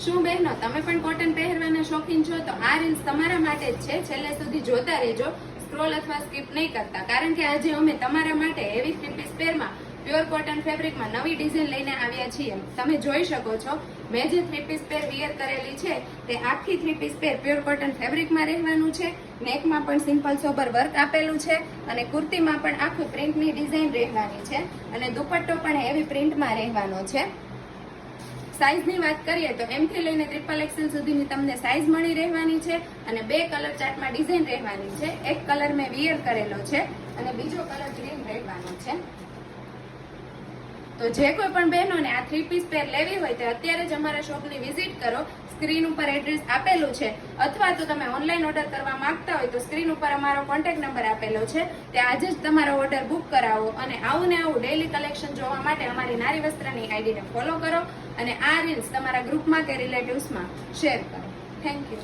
શું બહેનો તમે પણ કોટન પહેરવાના શોખીન છો તો આ રીલ્સ તમારા માટે જ છે. છેલ્લે સુધી જોતા રહેજો, સ્ક્રોલ અથવા સ્કીપ નહીં કરતા, કારણ કે આજે અમે તમારા માટે હેવી 3 પીસ પેરમાં પ્યોર કોટન ફેબ્રિકમાં નવી ડિઝાઇન લઈને આવ્યા છીએ. તમે જોઈ શકો છો મેં જે 3 પીસ પેર વિયર કરેલી છે તે આખી 3 પીસ પેર પ્યોર કોટન ફેબ્રિકમાં રહેવાનું છે. નેકમાં પણ સિમ્પલ સોબર વર્ક આપેલું છે અને કુર્તીમાં પણ આખું પ્રિન્ટની ડિઝાઇન રહેવાની છે અને દુપટ્ટો પણ હેવી પ્રિન્ટમાં રહેવાનો છે. સાઇઝની વાત કરીએ તો M થી લઈને XXL સુધીની તમને સાઇઝ મળી રહેવાની છે અને 2 કલર ચાર્ટમાં ડિઝાઇન રહેવાની છે. એક કલર મેં વિયર કરેલો છે અને બીજો કલર ગ્રીન રહેવાનો છે. તો જે કોઈ પણ બહેનોને આ 3 પીસ પેર લેવી હોય તો અત્યારે જ અમારા શોપની વિઝિટ કરો. સ્ક્રીન ઉપર એડ્રેસ આપેલું છે, અથવા તો તમે ઓનલાઈન ઓર્ડર કરવા માંગતા હોય તો સ્ક્રીન ઉપર અમારો કોન્ટેક્ટ નંબર આપેલો છે. તે આજે જ તમારો ઓર્ડર બુક કરાવો અને આવું ને આવું ડેઈલી કલેક્શન જોવા માટે અમારી નારી વસ્ત્રની આઈડીને ફોલો કરો અને આ રીલ્સ તમારા ગ્રુપમાં કે રિલેટિવ્સમાં શેર કરો. Thank you.